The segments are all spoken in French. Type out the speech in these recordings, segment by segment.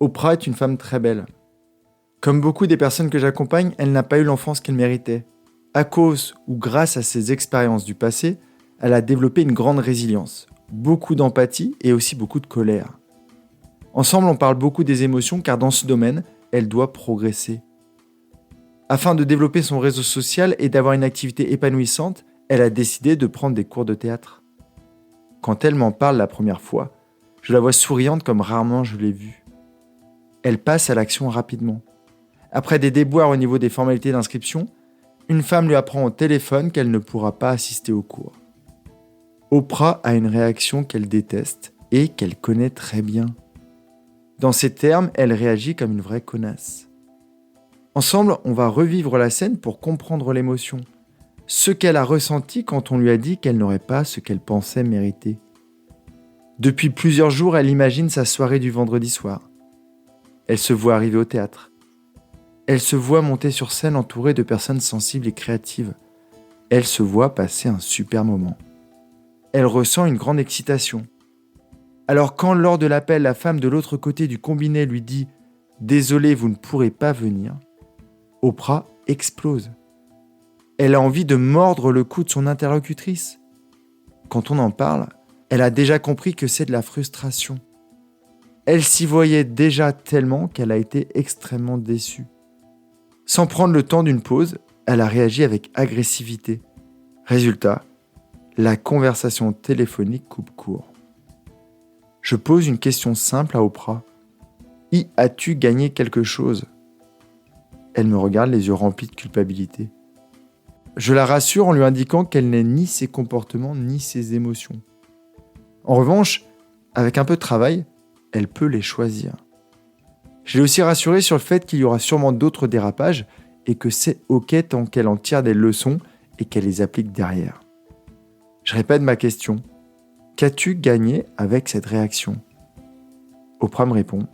Oprah est une femme très belle. Comme beaucoup des personnes que j'accompagne, elle n'a pas eu l'enfance qu'elle méritait. À cause ou grâce à ses expériences du passé, elle a développé une grande résilience, beaucoup d'empathie et aussi beaucoup de colère. Ensemble, on parle beaucoup des émotions car dans ce domaine, elle doit progresser. Afin de développer son réseau social et d'avoir une activité épanouissante, elle a décidé de prendre des cours de théâtre. Quand elle m'en parle la première fois, je la vois souriante comme rarement je l'ai vue. Elle passe à l'action rapidement. Après des déboires au niveau des formalités d'inscription, une femme lui apprend au téléphone qu'elle ne pourra pas assister au cours. Oprah a une réaction qu'elle déteste et qu'elle connaît très bien. Dans ces termes, elle réagit comme une vraie connasse. Ensemble, on va revivre la scène pour comprendre l'émotion, ce qu'elle a ressenti quand on lui a dit qu'elle n'aurait pas ce qu'elle pensait mériter. Depuis plusieurs jours, elle imagine sa soirée du vendredi soir. Elle se voit arriver au théâtre. Elle se voit monter sur scène entourée de personnes sensibles et créatives. Elle se voit passer un super moment. Elle ressent une grande excitation. Alors quand lors de l'appel, la femme de l'autre côté du combiné lui dit « Désolé, vous ne pourrez pas venir », Oprah explose. Elle a envie de mordre le cou de son interlocutrice. Quand on en parle, elle a déjà compris que c'est de la frustration. Elle s'y voyait déjà tellement qu'elle a été extrêmement déçue. Sans prendre le temps d'une pause, elle a réagi avec agressivité. Résultat, la conversation téléphonique coupe court. Je pose une question simple à Oprah. Y as-tu gagné quelque chose ? Elle me regarde les yeux remplis de culpabilité. Je la rassure en lui indiquant qu'elle n'est ni ses comportements ni ses émotions. En revanche, avec un peu de travail, elle peut les choisir. Je l'ai aussi rassurée sur le fait qu'il y aura sûrement d'autres dérapages et que c'est ok tant qu'elle en tire des leçons et qu'elle les applique derrière. Je répète ma question. Qu'as-tu gagné avec cette réaction ? Oprah me répond.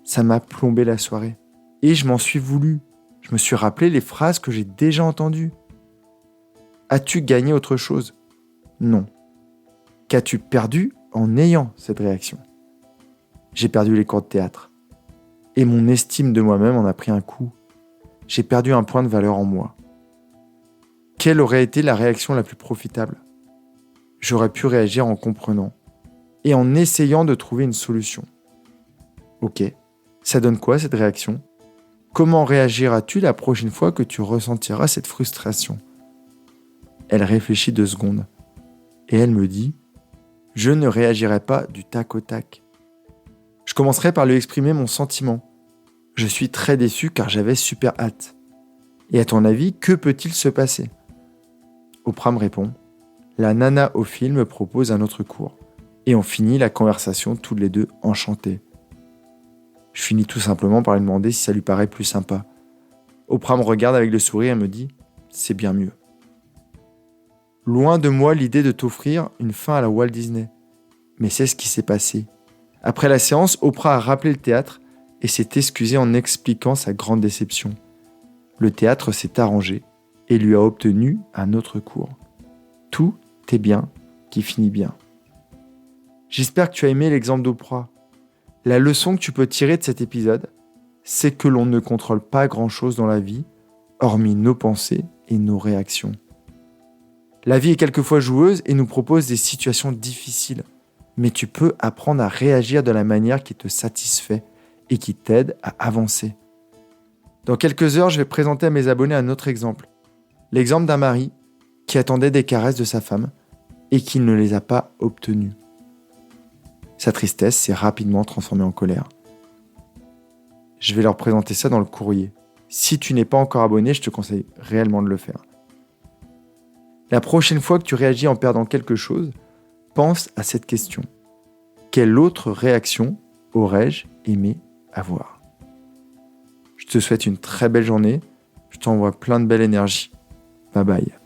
Ça m'a plombé la soirée. Et je m'en suis voulu. Je me suis rappelé les phrases que j'ai déjà entendues. As-tu gagné autre chose ? Non. Qu'as-tu perdu en ayant cette réaction ? J'ai perdu les cours de théâtre. Et mon estime de moi-même en a pris un coup. J'ai perdu un point de valeur en moi. Quelle aurait été la réaction la plus profitable ? J'aurais pu réagir en comprenant et en essayant de trouver une solution. Ok, ça donne quoi cette réaction ? Comment réagiras-tu la prochaine fois que tu ressentiras cette frustration ? Elle réfléchit 2 secondes et elle me dit « Je ne réagirai pas du tac au tac. Je commencerai par lui exprimer mon sentiment. Je suis très déçu car j'avais super hâte. Et à ton avis, que peut-il se passer ?» Oprah me répond « La nana au film me propose un autre cours. » Et on finit la conversation tous les deux enchantés. Je finis tout simplement par lui demander si ça lui paraît plus sympa. Oprah me regarde avec le sourire et me dit « C'est bien mieux. » Loin de moi l'idée de t'offrir une fin à la Walt Disney. Mais c'est ce qui s'est passé. Après la séance, Oprah a rappelé le théâtre et s'est excusée en expliquant sa grande déception. Le théâtre s'est arrangé et lui a obtenu un autre cours. Tout est bien qui finit bien. J'espère que tu as aimé l'exemple d'Oprah. La leçon que tu peux tirer de cet épisode, c'est que l'on ne contrôle pas grand-chose dans la vie, hormis nos pensées et nos réactions. La vie est quelquefois joueuse et nous propose des situations difficiles, mais tu peux apprendre à réagir de la manière qui te satisfait et qui t'aide à avancer. Dans quelques heures, je vais présenter à mes abonnés un autre exemple. L'exemple d'un mari qui attendait des caresses de sa femme et qui ne les a pas obtenues. Sa tristesse s'est rapidement transformée en colère. Je vais leur présenter ça dans le courrier. Si tu n'es pas encore abonné, je te conseille réellement de le faire. La prochaine fois que tu réagis en perdant quelque chose, pense à cette question. Quelle autre réaction aurais-je aimé avoir ? Je te souhaite une très belle journée. Je t'envoie plein de belle énergie. Bye bye.